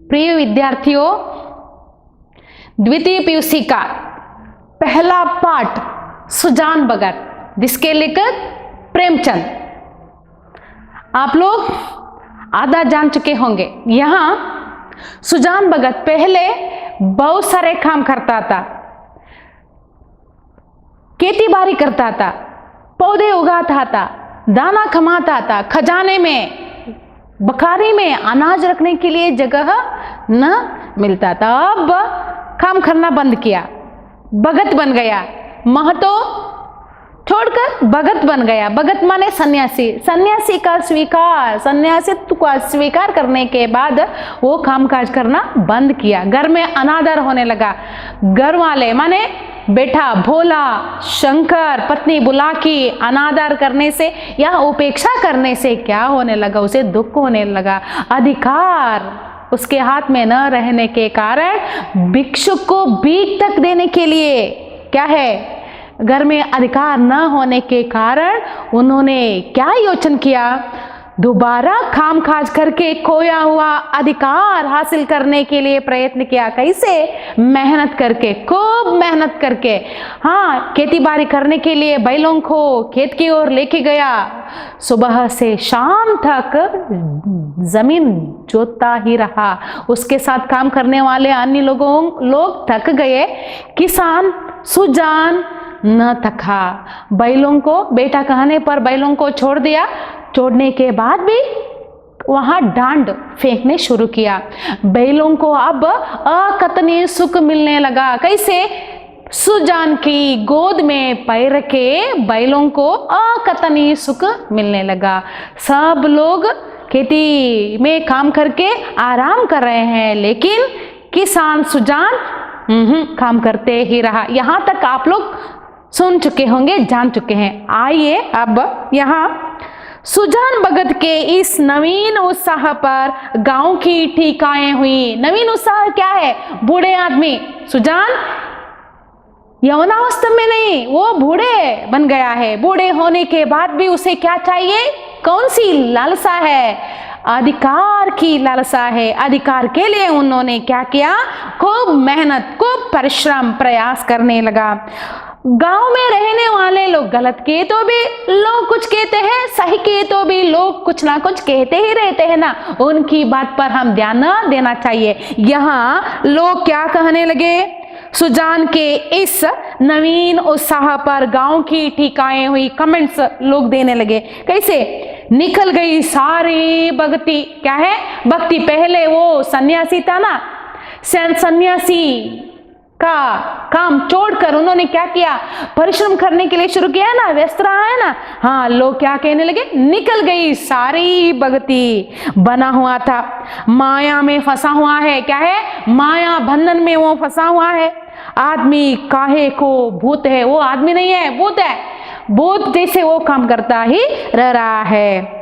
प्रिय विद्यार्थियों, द्वितीय पीयूसी का पहला पाठ सुजान भगत, जिसके लेखक प्रेमचंद, आप लोग आधा जान चुके होंगे। यहाँ सुजान भगत पहले बहुत सारे काम करता था, खेती बाड़ी करता था, पौधे उगाता था, दाना कमाता था, खजाने में बखारी में अनाज रखने के लिए जगह न मिलता था। अब काम करना बंद किया, भगत बन गया, महतो छोड़कर भगत बन गया। भगत माने सन्यासी, सन्यासी का स्वीकार, सन्यासित्व का स्वीकार करने के बाद वो कामकाज करना बंद किया। घर में अनादर होने लगा। घर वाले माने बेटा भोला, शंकर, पत्नी बुलाकी अनादर करने से या उपेक्षा करने से क्या होने लगा, उसे दुख होने लगा। अधिकार उसके हाथ में न रहने के कारण भिक्षुक को भीख तक देने के लिए क्या है, घर में अधिकार न होने के कारण उन्होंने क्या योचन किया, दोबारा कामकाज करके खोया हुआ अधिकार हासिल करने के लिए प्रयत्न किया। कैसे? मेहनत करके, खूब मेहनत करके। हाँ, खेती बाड़ी करने के लिए बैलों को खेत की ओर लेके गया। सुबह से शाम तक जमीन जोतता ही रहा। उसके साथ काम करने वाले अन्य लोग थक गए, किसान सुजान न थका। बैलों को बेटा कहने पर बैलों को छोड़ दिया। छोड़ने के बाद भी वहां डांड फेंकने शुरू किया। बैलों को अब अकथनीय सुख मिलने लगा। कैसे? सुजान की गोद में पैर के बैलों को अकथनीय सुख मिलने लगा। सब लोग खेती में काम करके आराम कर रहे हैं, लेकिन किसान सुजान काम करते ही रहा। यहां तक आप लोग सुन चुके होंगे, जान चुके हैं। आइए अब यहाँ सुजान भगत के इस नवीन उत्साह पर गांव की टीकाएं हुई। नवीन उत्साह क्या है? बूढ़े आदमी सुजान यौवनावस्था में नहीं, वो बूढ़े बन गया है। बूढ़े होने के बाद भी उसे क्या चाहिए? कौन सी लालसा है? अधिकार की लालसा है। अधिकार के लिए उन्होंने क्या किया? खूब मेहनत, खूब परिश्रम, प्रयास करने लगा। गांव में रहने वाले लोग गलत किए तो भी लोग कुछ कहते हैं, सही किए तो भी लोग कुछ ना कुछ कहते ही रहते हैं ना। उनकी बात पर हम ध्यान न देना चाहिए। यहाँ लोग क्या कहने लगे? सुजान के इस नवीन उत्साह पर गांव की टीकाएं हुई, कमेंट्स लोग देने लगे। कैसे? निकल गई सारी भक्ति। क्या है? भक्ति। पहले वो सन्यासी था ना, सन्यासी का काम छोड़कर उन्होंने क्या किया? परिश्रम करने के लिए शुरू किया है ना, व्यस्त रहा है ना। हाँ, लोग क्या कहने लगे? निकल गई सारी भक्ति। बना हुआ था, माया में फंसा हुआ है। क्या है? माया बंधन में वो फंसा हुआ है। आदमी काहे को भूत है, वो आदमी नहीं है, भूत है। भूत जैसे वो काम करता ही रह रहा है।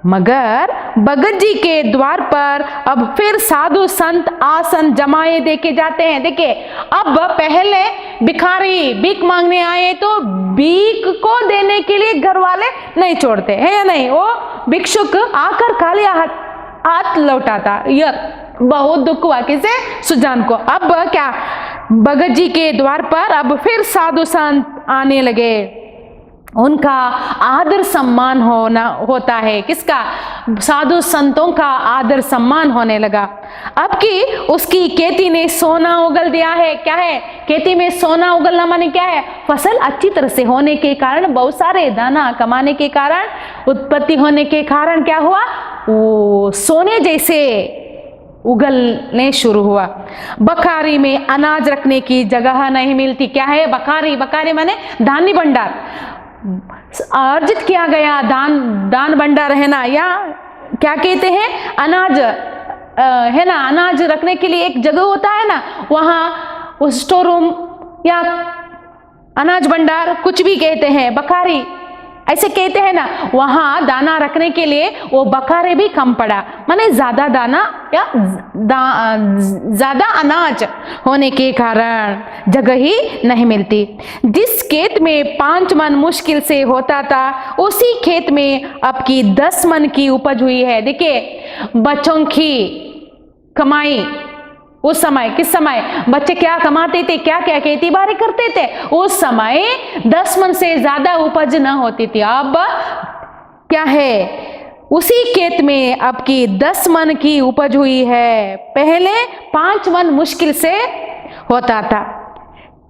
मगर भगत जी के द्वार पर अब फिर साधु संत आसन जमाए देके जाते हैं। देखिए, अब पहले भिखारी भीख मांगने आए तो भीख को देने के लिए घर वाले नहीं छोड़ते हैं या नहीं। वो भिक्षुक आकर खाली हाथ लौटाता। यह बहुत दुख हुआ किसे? सुजान को। अब क्या? भगत जी के द्वार पर अब फिर साधु संत आने लगे। उनका आदर सम्मान होता है। किसका? साधु संतों का आदर सम्मान होने लगा। अब की उसकी खेती ने सोना उगल दिया है। क्या है? खेती में सोना उगलना माने क्या है? फसल अच्छी तरह से होने के कारण, बहुत सारे दाना कमाने के कारण, उत्पत्ति होने के कारण क्या हुआ? वो सोने जैसे उगलने शुरू हुआ। बखारी में अनाज रखने की जगह नहीं मिलती। क्या है बखारी? बखारी माने धान्य भंडार, अर्जित किया गया दान भंडार है ना, या क्या कहते हैं, अनाज है ना, अनाज रखने के लिए एक जगह होता है ना, वहां उस स्टोर रूम या अनाज भंडार कुछ भी कहते हैं, बखारी ऐसे कहते हैं ना, वहां दाना रखने के लिए वो बखारे भी कम पड़ा, माने ज्यादा दाना या ज्यादा अनाज होने के कारण जगह ही नहीं मिलती। जिस खेत में 5 मन मुश्किल से होता था, उसी खेत में अब की 10 मन की उपज हुई है। देखिए, बच्चों की कमाई। उस समय, किस समय बच्चे क्या कमाते थे, क्या क्या खेती बाड़ी करते थे? उस समय 10 मन से ज्यादा उपज न होती थी। अब क्या है, उसी खेत में अब की 10 मन की उपज हुई है। पहले 5 मन मुश्किल से होता था।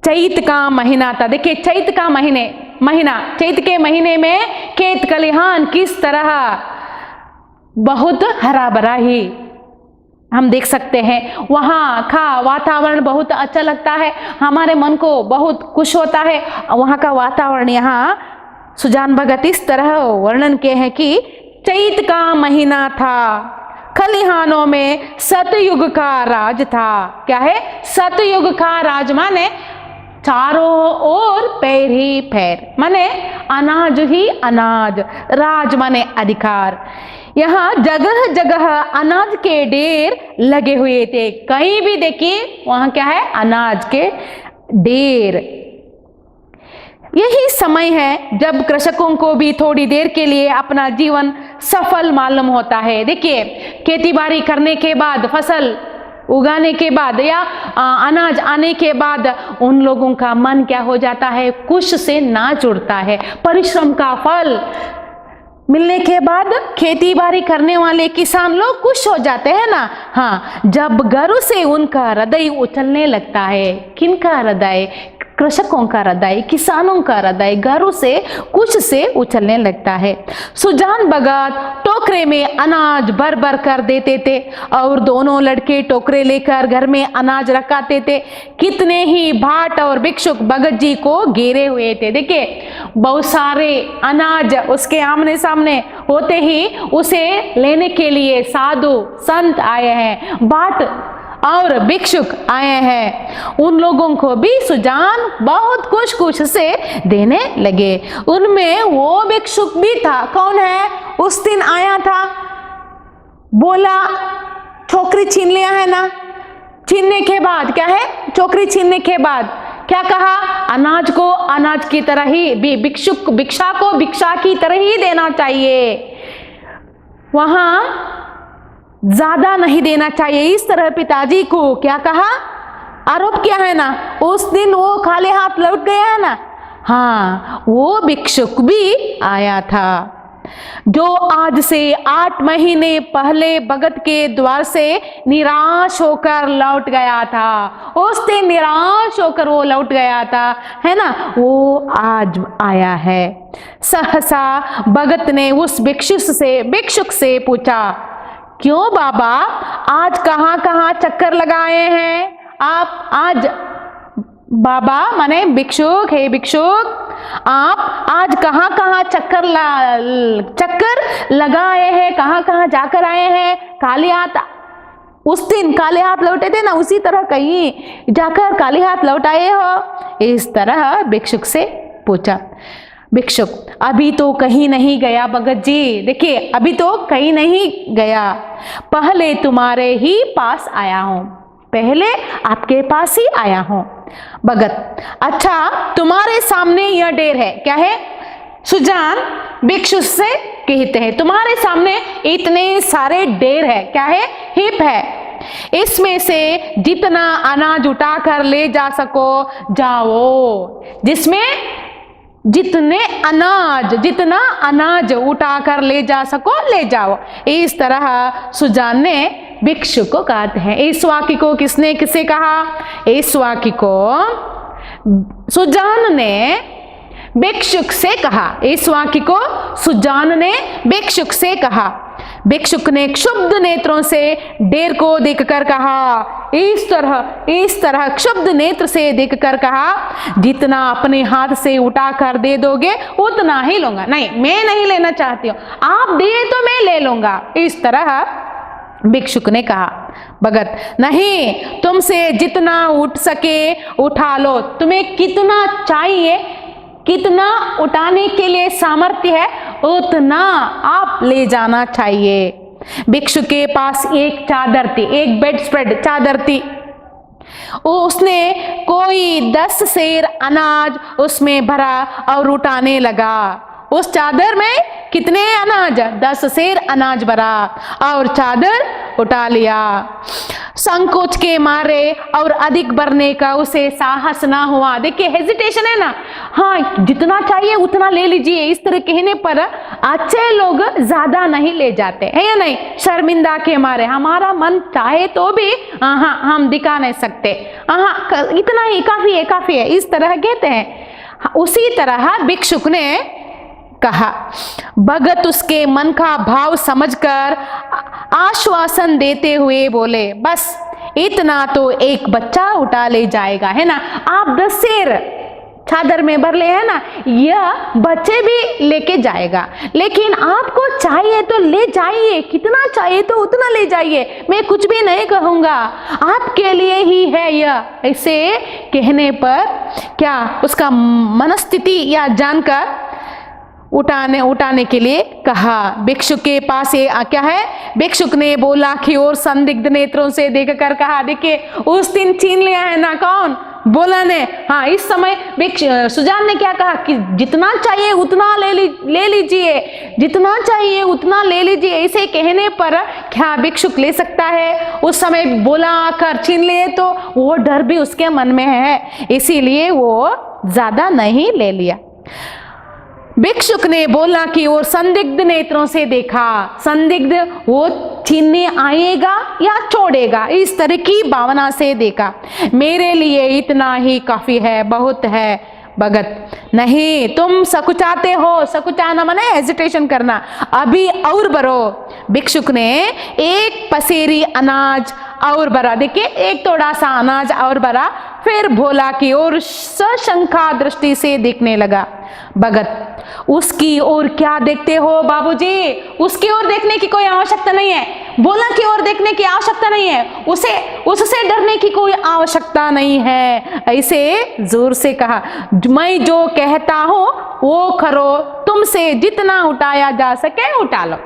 चैत का महीना था। देखिए चैत का महीना, चैत के महीने में खेत खलिहान किस तरह बहुत हरा भरा ही हम देख सकते हैं। वहाँ का वातावरण बहुत अच्छा लगता है, हमारे मन को बहुत खुश होता है। वहाँ का वातावरण यहाँ सुजान भगत इस तरह वर्णन किए हैं कि चैत का महीना था, खलिहानों में सतयुग का राज था। क्या है? सतयुग का राज माने चारों ओर पैर ही पैर, माने अनाज ही अनाज, राज माने अधिकार। यहाँ जगह जगह अनाज के ढेर लगे हुए थे। कहीं भी देखिए वहां क्या है? अनाज के ढेर। यही समय है जब कृषकों को भी थोड़ी देर के लिए अपना जीवन सफल मालूम होता है। देखिए खेतीबाड़ी करने के बाद, फसल उगाने के बाद या अनाज आने के बाद उन लोगों का मन क्या हो जाता है? खुश से नाच उठता है। परिश्रम का फल मिलने के बाद खेती बाड़ी करने वाले किसान लोग खुश हो जाते हैं ना। हाँ, जब गर्व से उनका हृदय उछलने लगता है। किनका हृदय? कृषकों का हृदय, किसानों का हृदय गर्व से, कुछ से उछलने लगता है। सुजान भगत टोकरे में अनाज भर भर कर देते थे और दोनों लड़के टोकरे लेकर घर में अनाज रखाते थे। कितने ही भाट और भिक्षुक भगत जी को घेरे हुए थे। देखिए बहुत सारे अनाज उसके आमने सामने होते ही उसे लेने के लिए साधु संत आए हैं, भाट और भिक्षुक आए हैं। उन लोगों को भी सुजान बहुत खुश से देने लगे। उनमें वो भिक्षुक भी था। कौन है? उस दिन आया था, बोला छोकरी छीन लिया है ना। छीनने के बाद क्या है? छोकरी छीनने के बाद क्या कहा? अनाज को अनाज की तरह ही, भिक्षुक भिक्षा को भिक्षा की तरह ही देना चाहिए, वहां ज्यादा नहीं देना चाहिए। इस तरह पिताजी को क्या कहा? आरोप किया है ना। उस दिन वो खाली हाथ लौट गया है ना। हाँ, वो भिक्षुक भी आया था जो आज से 8 महीने पहले भगत के द्वार से निराश होकर लौट गया था। उस दिन निराश होकर वो लौट गया था, है ना। वो आज आया है। सहसा भगत ने उस भिक्षुक से पूछा, क्यों बाबा, आज कहाँ कहाँ चक्कर लगाए हैं आप? आज बाबा माने भिक्षुक, हे भिक्षुक, आप आज कहाँ कहाँ चक्कर लगाए हैं, कहाँ कहाँ जाकर आए हैं? खाली हाथ, उस दिन खाली हाथ लौटे थे ना, उसी तरह कहीं जाकर खाली हाथ लौट आए हो? इस तरह भिक्षुक से पूछा। भिक्षुक, अभी तो कहीं नहीं गया भगत जी। देखिए अभी तो कहीं नहीं गया, पहले तुम्हारे ही पास आया हूं, पहले आपके पास ही आया हूं। भगत, अच्छा तुम्हारे सामने यह ढेर है, क्या है? सुजान भिक्षुक से कहते हैं, तुम्हारे सामने इतने सारे ढेर है, क्या है? हिप है। इसमें से जितना अनाज उठाकर ले जा सको जाओ, जिसमें जितना अनाज उठाकर ले जा सको ले जाओ। इस तरह सुजान ने भिक्षुक को कहते हैं। इस वाक्य को किसे कहा? इस वाक्य को सुजान ने भिक्षुक से कहा। इस वाक्य को सुजान ने भिक्षुक से कहा। भिक्षुक ने क्षुब्ध नेत्रों से ढेर को देखकर कहा, इस तरह क्षुब्ध नेत्र से देखकर कहा, जितना अपने हाथ से उठा कर दे दोगे उतना ही लूंगा। नहीं, मैं नहीं लेना चाहती हूँ, आप दिए तो मैं ले लूंगा। इस तरह भिक्षुक ने कहा। भगत, नहीं, तुमसे जितना उठ सके उठा लो। तुम्हें कितना चाहिए, कितना उठाने के लिए सामर्थ्य है, उतना आप ले जाना चाहिए। भिक्षु के पास एक चादर थी, एक बेड स्प्रेड चादर थी। उसने कोई 10 सेर अनाज उसमें भरा और उठाने लगा। उस चादर में कितने अनाज? 10 सेर अनाज भरा और चादर उठा लिया। संकोच के मारे और अधिक भरने का उसे साहस ना हुआ। देखिए हेजिटेशन है ना, हाँ जितना चाहिए उतना ले लीजिए, इस तरह कहने पर अच्छे लोग ज्यादा नहीं ले जाते है या नहीं, शर्मिंदा के मारे। हमारा मन चाहे तो भी हाँ हम दिखा नहीं सकते, हाँ इतना ही काफी है काफी है, इस तरह कहते हैं। उसी तरह भिक्षुक ने कहा। भगत उसके मन का भाव समझकर आश्वासन देते हुए बोले, बस इतना तो एक बच्चा उठा ले जाएगा, है ना। आप 10 सेर चादर में भर ले है ना, यह बच्चे भी लेके जाएगा, लेकिन आपको चाहिए तो ले जाइए, कितना चाहिए तो उतना ले जाइए, मैं कुछ भी नहीं कहूंगा, आपके लिए ही है यह। ऐसे कहने पर क्या उसका मनस्थिति या जानकर उठाने के लिए कहा। भिक्षुक के पास ये क्या है, भिक्षुक ने बोला कि और संदिग्ध नेत्रों से देखकर कहा। देखिए उस दिन छीन लिया है ना, कौन? बोला ने। हाँ इस समय सुजान ने क्या कहा कि जितना चाहिए उतना ले लीजिए, जितना चाहिए उतना ले लीजिए। इसे कहने पर क्या भिक्षुक ले सकता है? उस समय बोला आकर छीन लिए तो वो डर भी उसके मन में है, इसीलिए वो ज्यादा नहीं ले लिया। भिक्षुक ने बोला कि और संदिग्ध नेत्रों से देखा, संदिग्ध वो छीनने आएगा या छोड़ेगा, इस तरह की भावना से देखा। मेरे लिए इतना ही काफी है, बहुत है। भगत नहीं, तुम सकुचाते हो, सकुचाना माने हेजिटेशन करना, अभी और भरो। भिक्षुक ने एक पसेरी अनाज और भरा, देखिए एक थोड़ा सा अनाज और भरा, फिर भोला की ओर सशंका दृष्टि से देखने लगा। भगत उसकी ओर क्या देखते हो बाबूजी? उसकी ओर देखने की कोई आवश्यकता नहीं है, भोला की ओर देखने की आवश्यकता नहीं है, उससे डरने की कोई आवश्यकता नहीं है। ऐसे जोर से कहा, मैं जो कहता हूं वो करो, तुमसे जितना उठाया जा सके उठा लो।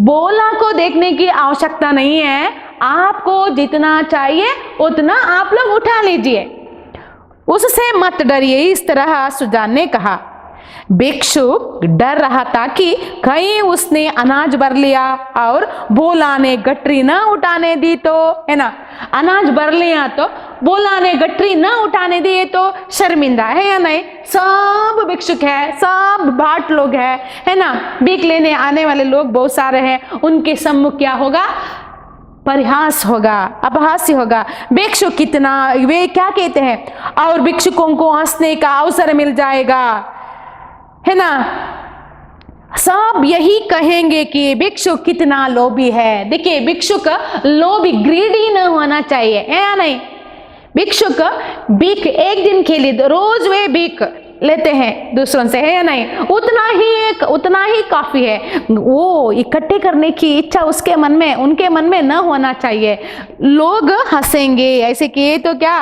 भोला को देखने की आवश्यकता नहीं है, आपको जितना चाहिए उतना आप लोग उठा लीजिए, उससे मत डरिए, इस तरह सुजान ने कहा। भिक्षुक डर रहा था कि कहीं उसने अनाज भर लिया और भोला ने गठरी न उठाने दी तो, है ना, अनाज भर लिया तो भोला ने गठरी न उठाने दी तो शर्मिंदा है या नहीं। सब भिक्षुक है, सब भाट लोग है ना, भीख लेने आने वाले लोग बहुत सारे हैं, उनके सम्मुख क्या होगा? परिहास होगा, अपहास्य होगा। भिक्षुक कितना, वे क्या कहते हैं, और भिक्षुकों को हंसने का अवसर मिल जाएगा, है ना। सब यही कहेंगे कि भिक्षुक कितना लोभी है। देखिए भिक्षुक लोभी, ग्रीडी न होना चाहिए, है या नहीं। भिक्षुक भीख एक दिन के लिए, रोज वे भीख लेते हैं दूसरों से, है या नहीं, उतना ही काफी है। वो इकट्ठे करने की इच्छा उसके मन में, उनके मन में न होना चाहिए। लोग हंसेंगे, ऐसे किए तो क्या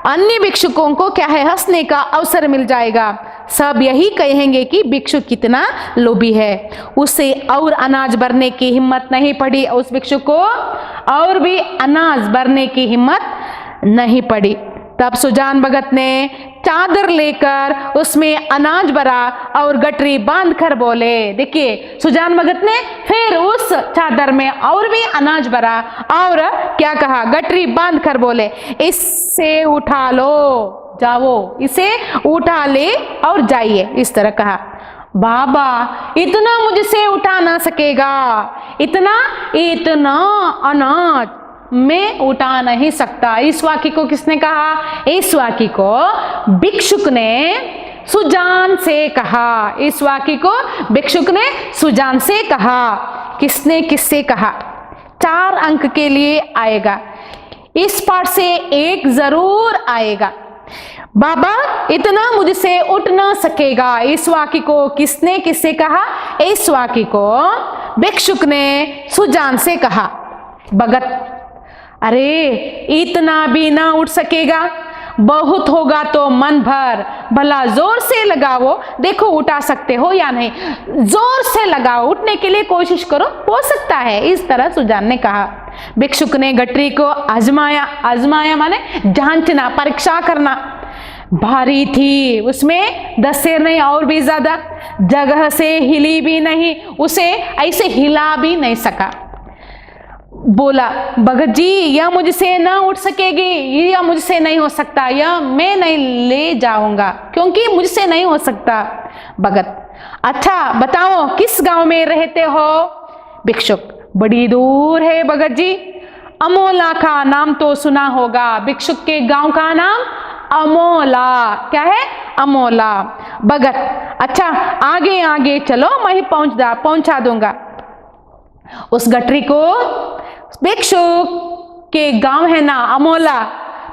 अन्य भिक्षुकों को क्या है, हंसने का अवसर मिल जाएगा। सब यही कहेंगे कि भिक्षुक कितना लोभी है। उसे और अनाज भरने की हिम्मत नहीं पड़ी, उस भिक्षुक को और भी अनाज भरने की हिम्मत नहीं पड़ी। तब सुजान भगत ने चादर लेकर उसमें अनाज भरा और गठरी बांध कर बोले। देखिए सुजान भगत ने फिर उस चादर में और भी अनाज भरा और क्या कहा, गठरी बांध कर बोले, इससे उठा लो, जाओ इसे उठा ले और जाइए, इस तरह कहा। बाबा इतना मुझसे उठा ना सकेगा, इतना अनाज मैं उठा नहीं सकता। इस वाक्य को किसने कहा? इस वाक्य को भिक्षुक ने सुजान से कहा। इस वाक्य को भिक्षुक ने सुजान से कहा। किसने किससे कहा? 4 अंक के लिए आएगा, इस पाठ से 1 जरूर आएगा। बाबा इतना मुझसे उठ ना सकेगा, इस वाक्य को किसने किससे कहा? इस वाक्य को भिक्षुक ने सुजान से कहा। भगत अरे इतना भी ना उठ सकेगा, बहुत होगा तो मन भर, भला जोर से लगाओ, देखो उठा सकते हो या नहीं, जोर से लगाओ, उठने के लिए कोशिश करो, हो सकता है, इस तरह सुजान ने कहा। भिक्षुक ने गठरी को आजमाया, आजमाया माने जांचना, परीक्षा करना। भारी थी, उसमें 10 सेर नहीं और भी ज्यादा, जगह से हिली भी नहीं, उसे ऐसे हिला भी नहीं सका। बोला भगत जी यह मुझसे ना उठ सकेगी, यह मुझसे नहीं हो सकता, यह मैं नहीं ले जाऊंगा क्योंकि मुझसे नहीं हो सकता। भगत अच्छा बताओ किस गांव में रहते हो? भिक्षुक बड़ी दूर है भगत जी। अमोला का नाम तो सुना होगा, भिक्षुक के गांव का नाम अमोला। क्या है? अमोला। भगत अच्छा आगे आगे चलो, मैं ही पहुंचा दूंगा। उस गठरी को भिक्षुक के गांव है ना अमोला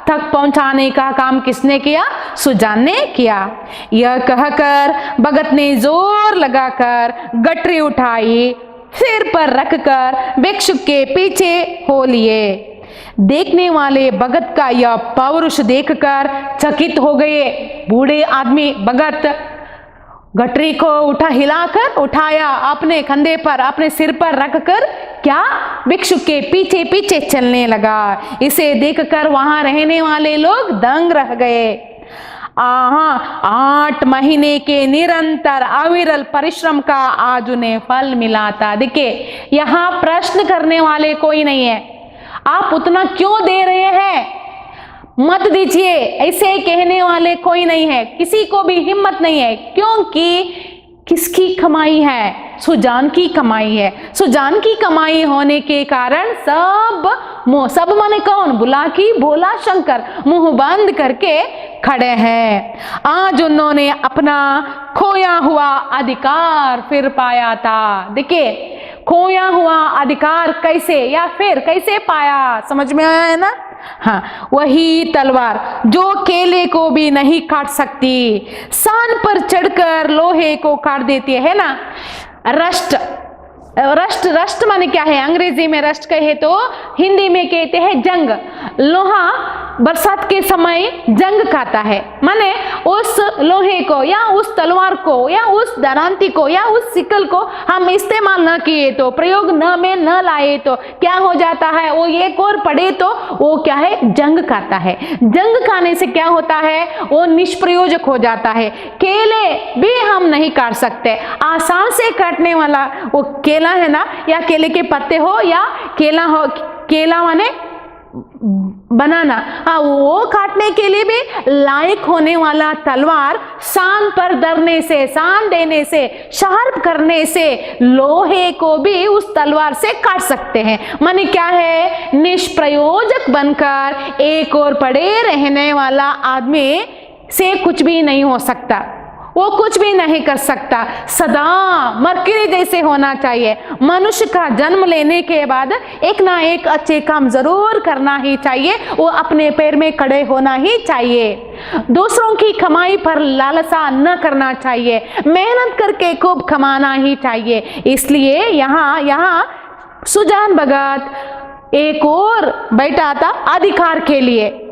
तक पहुंचाने का काम किसने किया? सुजान ने किया। यह कहकर भगत ने जोर लगाकर गठरी उठाई, सिर पर रखकर भिक्षुक के पीछे हो लिए। देखने वाले भगत का यह पौरुष देखकर चकित हो गए। बूढ़े आदमी भगत गठरी को हिलाकर उठाया, अपने कंधे पर अपने सिर पर रखकर क्या भिक्षुक के पीछे पीछे चलने लगा। इसे देखकर वहां रहने वाले लोग दंग रह गए। 8 महीने के निरंतर अविरल परिश्रम का आज उन्हें फल मिला था। देखिए यहाँ प्रश्न करने वाले कोई नहीं है, आप उतना क्यों दे रहे हैं मत दीजिए, ऐसे कहने वाले कोई नहीं है, किसी को भी हिम्मत नहीं है, क्योंकि किसकी कमाई है? सुजान की कमाई है। सुजान की कमाई होने के कारण सब माने कौन? बुलाकी भोला शंकर मुंह बंद करके खड़े हैं। आज उन्होंने अपना खोया हुआ अधिकार फिर पाया था। देखिए खोया हुआ अधिकार कैसे या फिर कैसे पाया, समझ में आया है ना? हाँ, वही तलवार जो केले को भी नहीं काट सकती, सान पर चढ़कर लोहे को काट देती है ना। रस्ट माने क्या है? अंग्रेजी में रस्ट कहे तो हिंदी में कहते हैं जंग। लोहा बरसात के समय जंग खाता है, माने उस लोहे को या उस तलवार को या उस दरांती को या उस सिकल को हम इस्तेमाल न किए तो, प्रयोग न में न लाए तो क्या हो जाता है? वो एक और पड़े तो वो क्या है? जंग खाता है। जंग खाने से क्या होता है? वो निष्प्रयोजक हो जाता है। केले भी हम नहीं काट सकते, आसान से काटने वाला वो केला है ना, या केले के पत्ते हो या केला हो, केला माने बनाना, हाँ वो काटने के लिए भी लायक होने वाला तलवार सान पर धरने से, सान देने से, शार्प करने से लोहे को भी उस तलवार से काट सकते हैं। माने क्या है? निष्प्रयोजक बनकर एक और पड़े रहने वाला आदमी से कुछ भी नहीं हो सकता, वो कुछ भी नहीं कर सकता। सदा मरकरी जैसे होना चाहिए। मनुष्य का जन्म लेने के बाद एक ना एक अच्छे काम जरूर करना ही चाहिए, वो अपने पैर में खड़े होना ही चाहिए। दूसरों की कमाई पर लालसा न करना चाहिए, मेहनत करके खूब कमाना ही चाहिए। इसलिए यहाँ सुजान भगत एक और बैठा था अधिकार के लिए,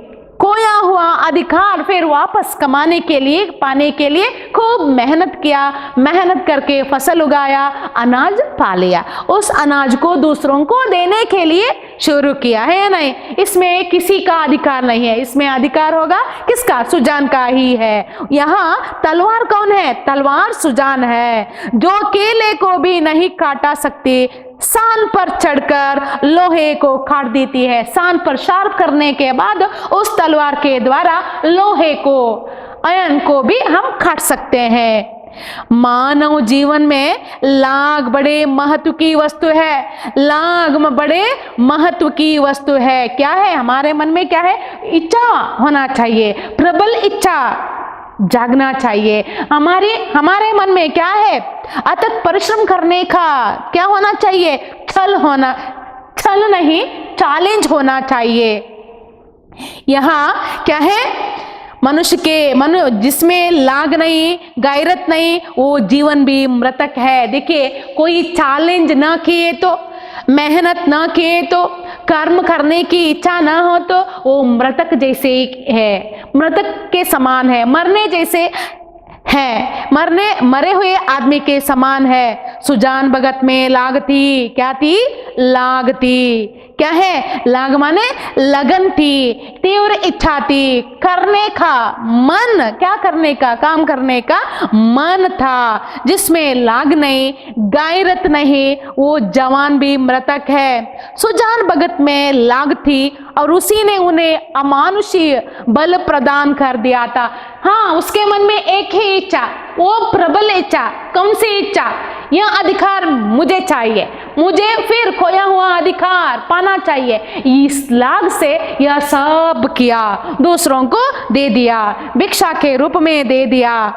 खोया हुआ अधिकार फिर वापस कमाने के लिए, पाने के लिए खूब मेहनत किया, मेहनत करके फसल उगाया, अनाज पा लिया, उस अनाज को दूसरों को देने के लिए शुरू किया है। नहीं, इसमें किसी का अधिकार नहीं है, इसमें अधिकार होगा किसका? सुजान का ही है। यहाँ तलवार कौन है? तलवार सुजान है, जो केले को भी नहीं काटा सकती, सान पर चढ़कर लोहे को काट देती है। सान पर शार्प करने के बाद उस तलवार के द्वारा लोहे को, आयन को भी हम काट सकते हैं। मानव जीवन में लाख बड़े महत्व की वस्तु है, लाख बड़े महत्व की वस्तु है। क्या है? हमारे मन में क्या है? इच्छा होना चाहिए, प्रबल इच्छा जागना चाहिए। हमारे मन में क्या है? अथक परिश्रम करने का क्या होना चाहिए? छल नहीं, चैलेंज होना चाहिए। यहाँ क्या है? मनुष्य जिसमें लाग नहीं, गैरत नहीं, वो जीवन भी मृतक है। देखिए कोई चैलेंज ना किए तो, मेहनत ना किए तो, कर्म करने की इच्छा ना हो तो वो मृतक जैसे है, मृतक के समान है, मरने जैसे है, मरे हुए आदमी के समान है। सुजान भगत में लाग थी, क्या थी? लाग थी। क्या है? लाग माने लगन थी, तीव्र इच्छा थी, करने का मन, क्या करने का? काम करने का मन था, जिसमें लाग नहीं, गायरत नहीं, वो जवान भी मृतक है। सुजान भगत में लाग थी और उसी ने उन्हें अमानुषीय बल प्रदान कर दिया था। हाँ, उसके मन में एक ही इच्छा, वो प्रबल इच्छा, कौन सी इच्छा? यह अधिकार मुझे चाहिए, मुझे फिर खोया हुआ अधिकार पाना चाहिए। इस लाग से यह सब किया, दूसरों को दे दिया, भिक्षा के रूप में दे दिया।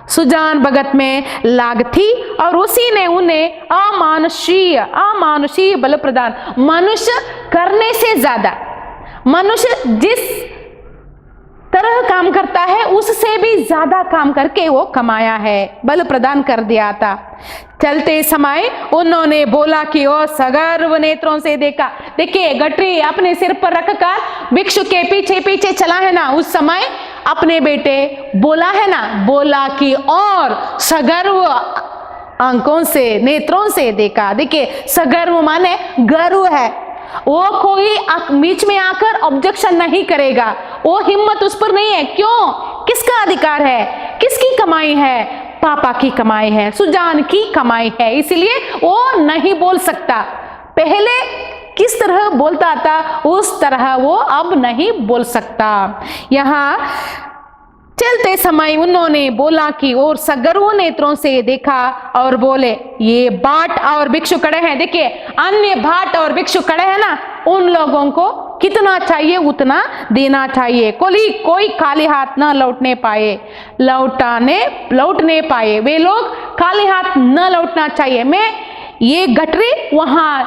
सुजान भगत में लाग थी और उसी ने उन्हें अमानुषीय बल प्रदान, मनुष्य करने से ज्यादा, मनुष्य जिस तरह काम करता है उससे भी ज्यादा काम करके वो कमाया है, बल प्रदान कर दिया था। चलते समय उन्होंने बोला कि ओ सगर्व नेत्रों से देखा। देखिए, गठरी अपने सिर पर रखकर भिक्षु के पीछे पीछे चला है ना, उस समय अपने बेटे बोला है ना, बोला कि और सगर्व आंखों से, नेत्रों से देखा। देखिए, सगर्व माने गर्व है, वो कोई बीच में आकर ऑब्जेक्शन नहीं करेगा, वो हिम्मत उस पर नहीं है। क्यों? किसका अधिकार है? किसकी कमाई है? पापा की कमाई है, सुजान की कमाई है, इसलिए वो नहीं बोल सकता। पहले किस तरह बोलता था उस तरह वो अब नहीं बोल सकता। यहाँ चलते समय उन्होंने बोला कि और सगर्व नेत्रों से देखा और बोले, ये भाट और भिक्षु खड़े हैं। देखिए, अन्य भाट और भिक्षु खड़े हैं ना, उन लोगों को कितना चाहिए उतना देना चाहिए, कोई खाली हाथ ना लौटने पाए, वे लोग खाली हाथ न लौटना चाहिए। मैं ये गठरी वहां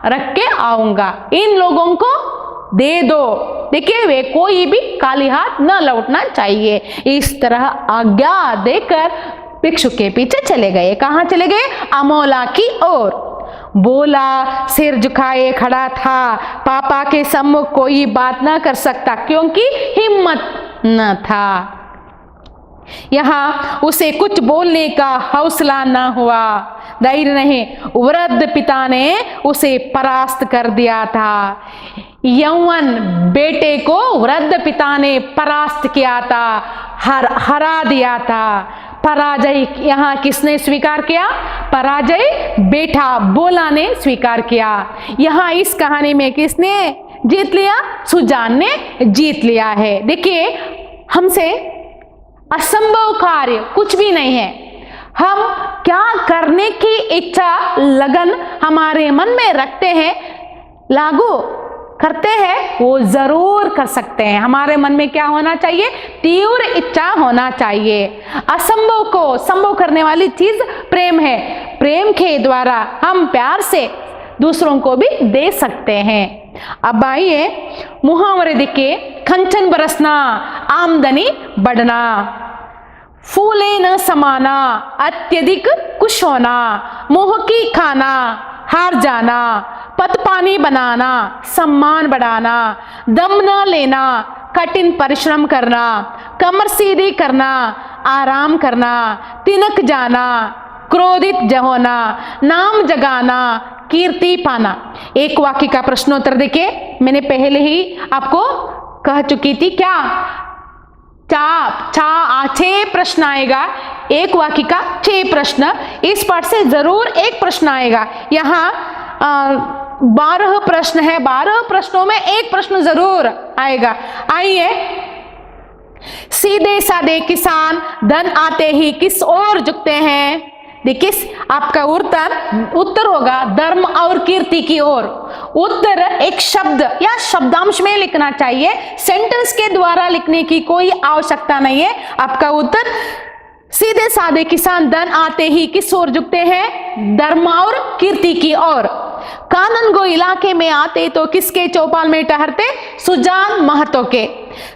रख के आऊंगा, इन लोगों को दे दो। देखिए, वे कोई भी खाली हाथ न लौटना चाहिए। इस तरह आज्ञा देकर भिक्षु के पीछे चले गए। कहाँ चले गए? अमोला की ओर। बोला, सिर झुकाए खड़ा था, पापा के सम्मुख कोई बात न कर सकता क्योंकि हिम्मत न था। यहाँ उसे कुछ बोलने का हौसला न हुआ, धैर्य नहीं। वृद्ध पिता ने उसे परास्त कर दिया था। यौवन बेटे को वृद्ध पिता ने परास्त किया था, हरा दिया था। पराजय यहाँ किसने स्वीकार किया? पराजय बेटा बोला ने स्वीकार किया। यहाँ इस कहानी में किसने जीत लिया? सुजान ने जीत लिया है। देखिए, हमसे असंभव कार्य कुछ भी नहीं है। हम क्या करने की इच्छा, लगन हमारे मन में रखते हैं, लागू करते हैं, वो जरूर कर सकते हैं। हमारे मन में क्या होना चाहिए? तीव्र इच्छा होना चाहिए। असंभव को संभव करने वाली चीज प्रेम है। प्रेम के द्वारा हम प्यार से दूसरों को भी दे सकते हैं। अब आइए मुहावरे देखिए। कंचन बरसना, आमदनी बढ़ना, फूले न समाना, अत्यधिक खुश होना, मोह की खाना, हार जाना, पद पानी बनाना, सम्मान बढ़ाना, दम न लेना, कठिन परिश्रम करना, कमर सीधी करना, आराम करना, तिनक जाना, क्रोधित होना, नाम जगाना, कीर्ति पाना। एक वाक्य का प्रश्नोत्तर देखिए, मैंने पहले ही आपको कह चुकी थी। क्या? 6 प्रश्न आएगा, एक वाक्य का 6 प्रश्न। इस पाठ से जरूर एक प्रश्न आएगा। यहाँ 12 प्रश्न है, 12 प्रश्नों में एक प्रश्न जरूर आएगा। आइए, सीधे साधे किसान धन आते ही किस ओर झुकते हैं? देखिए, आपका उत्तर होगा धर्म और कीर्ति की ओर। उत्तर एक शब्द या शब्दांश में लिखना चाहिए, सेंटेंस के द्वारा लिखने की कोई आवश्यकता नहीं है। आपका उत्तर, सीधे साधे किसान धन आते ही किस ओर झुकते हैं? धर्म और कीर्ति की ओर। कानन गो इलाके में आते तो किसके चौपाल में ठहरते? सुजान महतो के।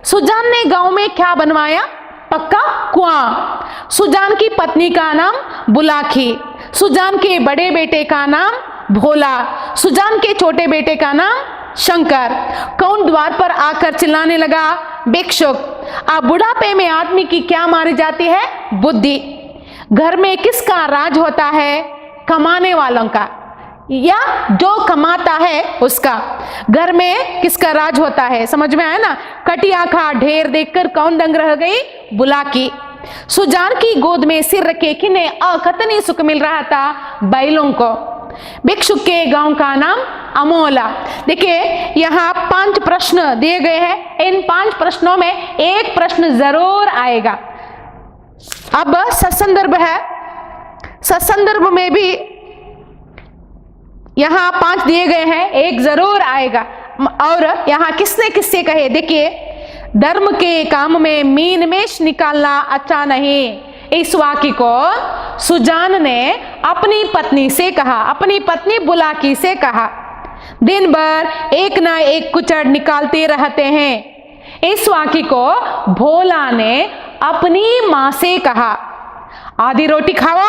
सुजान ने गांव में क्या बनवाया? पक्का कुआं। सुजान की पत्नी का नाम बुलाखी। सुजान के बड़े बेटे का नाम भोला। सुजान के छोटे बेटे का नाम शंकर। कौन द्वार पर आकर चिल्लाने लगा? भिक्षुक। अब बुढ़ापे में आदमी की क्या मारी जाती है? बुद्धि। घर में किसका राज होता है? कमाने वालों का। या जो कमाता है उसका। घर में किसका राज होता है, समझ में आया ना। कटिया खा ढेर देखकर कौन दंग रह गई, बुलाकी। सुजान की गोद में सिर रखे किन्हें अकतनी सुख मिल रहा था, बैलों को। भिक्षुक के गांव का नाम अमोला। देखिए यहाँ 5 प्रश्न दिए गए हैं, इन 5 प्रश्नों में एक प्रश्न जरूर आएगा। अब सत्संदर्भ है, सत्संदर्भ में भी यहाँ 5 दिए गए हैं, एक जरूर आएगा। और यहाँ किसने किससे कहे, देखिए धर्म के काम में मीन मेष निकालना अच्छा नहीं। इस वाक्य को सुजान ने अपनी पत्नी से कहा, अपनी पत्नी बुलाकी से कहा। दिन भर एक ना एक कुचड़ निकालते रहते हैं। इस वाक्य को भोला ने अपनी माँ से कहा, आधी रोटी खाओ,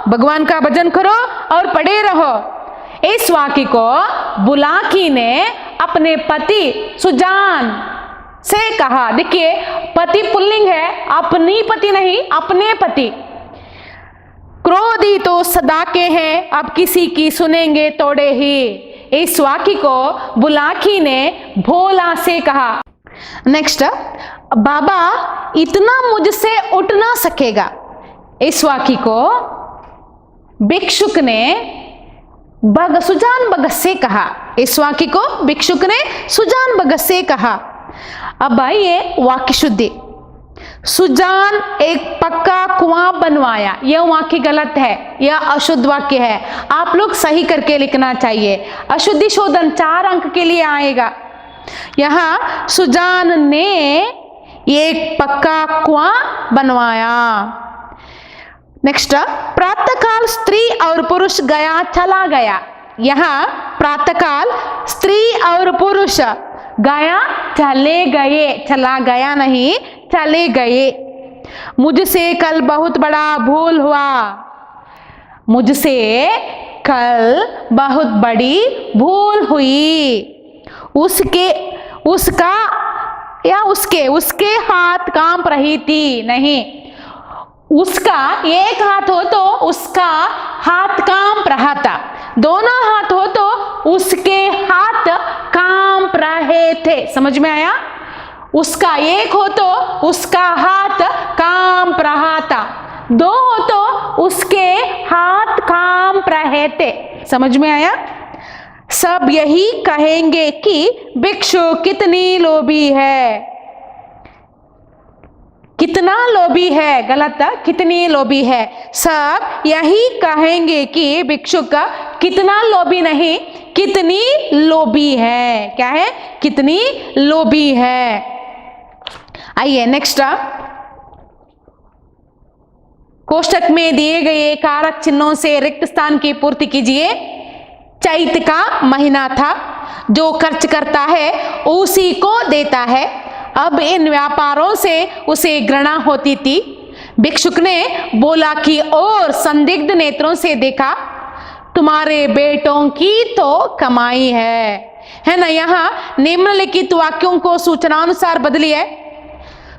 भगवान का भजन करो और पड़े रहो। इस वाक्य को बुलाकी ने अपने पति सुजान से कहा। देखिए पति पुल्लिंग है, अपनी पति नहीं, अपने पति। क्रोधी तो सदा के हैं, अब किसी की सुनेंगे तोड़े ही। इस वाक्य को बुलाकी ने भोला से कहा। नेक्स्ट, बाबा इतना मुझसे उठ ना सकेगा। इस वाक्य को भिक्षुक ने सुजान भगत से कहा। इस वाक्य को भिक्षुक ने सुजान भगत से कहा। अब आइए वाक्य शुद्धि। सुजान एक पक्का कुआं बनवाया, यह वाक्य गलत है, यह अशुद्ध वाक्य है। आप लोग सही करके लिखना चाहिए। अशुद्धि शोधन 4 अंक के लिए आएगा। यहाँ सुजान ने एक पक्का कुआं बनवाया। नेक्स्ट, प्रातःकाल स्त्री और पुरुष गया चला गया। यहाँ प्रातःकाल स्त्री और पुरुष गया चले गए, चला गया नहीं, चले गए। मुझसे कल बहुत बड़ा भूल हुआ, मुझसे कल बहुत बड़ी भूल हुई। उसका या उसके हाथ कांप रही थी, नहीं, उसका एक हाथ हो तो उसका हाथ कांप रहा था, दोनों हाथ हो तो उसके हाथ कांप रहे थे। समझ में आया? उसका एक हो तो उसका हाथ कांप रहा था, 2 हो तो उसके हाथ कांप रहे थे। समझ में आया? सब यही कहेंगे कि भिक्षु कितनी लोभी है। कितना लोभी है, गलत, कितनी लोभी है। सब यही कहेंगे कि भिक्षुक कितना लोभी नहीं, कितनी लोभी है। क्या है? कितनी लोभी है। आइए नेक्स्ट, कोष्टक में दिए गए कारक चिन्हों से रिक्त स्थान की पूर्ति कीजिए। चैत का महीना था, जो खर्च करता है उसी को देता है। अब इन व्यापारों से उसे घृणा होती थी। भिक्षुक ने बोला कि और संदिग्ध नेत्रों से देखा, तुम्हारे बेटों की तो कमाई है ना। यहाँ निम्नलिखित वाक्यों को सूचनानुसार बदलिए।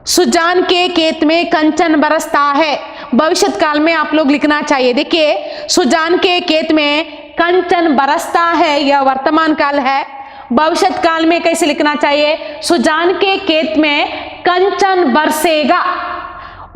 सुजान के खेत में कंचन बरसता है, भविष्य काल में आप लोग लिखना चाहिए। देखिए सुजान के खेत में कंचन बरसता है, यह वर्तमान काल है। भविष्य काल में कैसे लिखना चाहिए? सुजान के खेत में कंचन बरसेगा।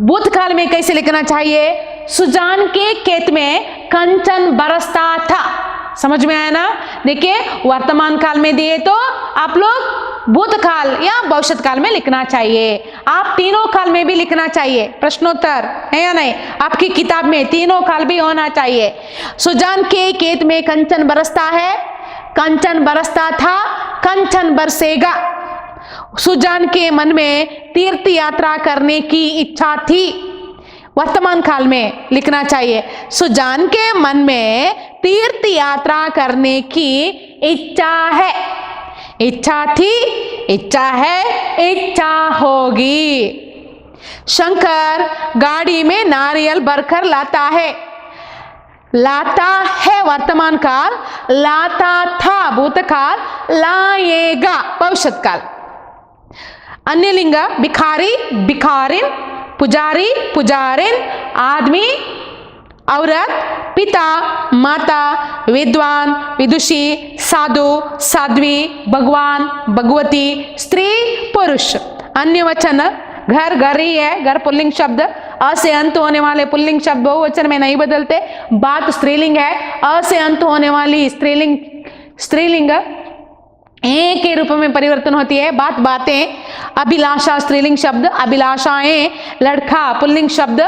भूतकाल में कैसे लिखना चाहिए? सुजान के खेत में कंचन बरसता था। समझ में आया ना? देखिए वर्तमान काल में दिए तो आप लोग भूतकाल या भविष्य काल में लिखना चाहिए। आप तीनों काल में भी लिखना चाहिए। प्रश्नोत्तर है या नहीं? आपकी किताब में तीनों काल भी होना चाहिए। सुजान के खेत में कंचन बरसता है, कंचन बरसता था, कंचन बरसेगा। सुजान के मन में तीर्थ यात्रा करने की इच्छा थी। वर्तमान काल में लिखना चाहिए। सुजान के मन में तीर्थ यात्रा करने की इच्छा है, इच्छा थी, इच्छा है, इच्छा होगी। शंकर गाड़ी में नारियल भरकर लाता है। लाता है वर्तमान काल, लाता था भूतकाल, लाएगा भविष्य काल। अन्य लिंग भिखारी, भिखारिन, पुजारी, पुजारिन, आदमी, औरत, पिता, माता, विद्वान, विदुषी, साधु, साध्वी, भगवान, भगवती, स्त्री, पुरुष। अन्य वचन घर घर ही है, घर पुल्लिंग शब्द, अ से अंत होने वाले पुल्लिंग शब्द बहुवचन में नहीं बदलते। बात स्त्रीलिंग है, अ से अंत होने वाली स्त्रीलिंग ए के रूप में परिवर्तन होती है। बात बातें, अभिलाषा स्त्रीलिंग शब्द, अभिलाषाएं लड़का पुल्लिंग शब्द,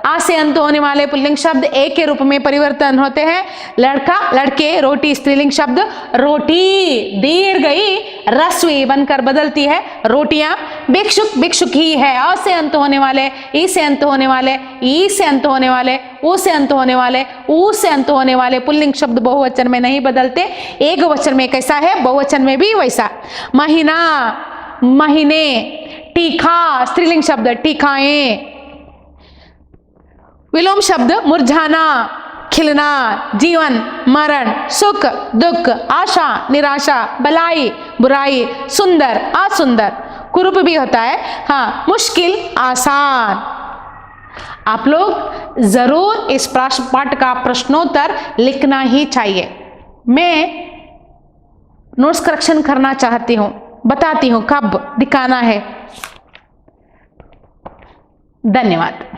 आ से अंत होने वाले पुल्लिंग शब्द ए के रूप में परिवर्तन होते हैं। लड़का, लड़के, रोटी स्त्रीलिंग शब्द, रोटी दीर्घई रस्वी बनकर बदलती है रोटियां। भिक्षुक, भिक्षुकी है, अ से अंत होने वाले, ई से अंत होने वाले, ई से अंत होने वाले, ऊ से अंत होने वाले, ऊ से अंत होने वाले पुल्लिंग शब्द बहुवचन में नहीं बदलते। एक वचन में कैसा है, बहुवचन में भी वैसा। महीना, महीने, टीखा स्त्रीलिंग शब्द, टीखाएं। विलोम शब्द मुरझाना, खिलना, जीवन, मरण, सुख, दुख, आशा, निराशा, भलाई, बुराई, सुंदर, असुंदर, कुरूप भी होता है। हाँ, मुश्किल, आसान। आप लोग जरूर इस पाठ का प्रश्नोत्तर लिखना ही चाहिए। मैं नोट्स करेक्शन करना चाहती हूँ, बताती हूँ कब दिखाना है। धन्यवाद।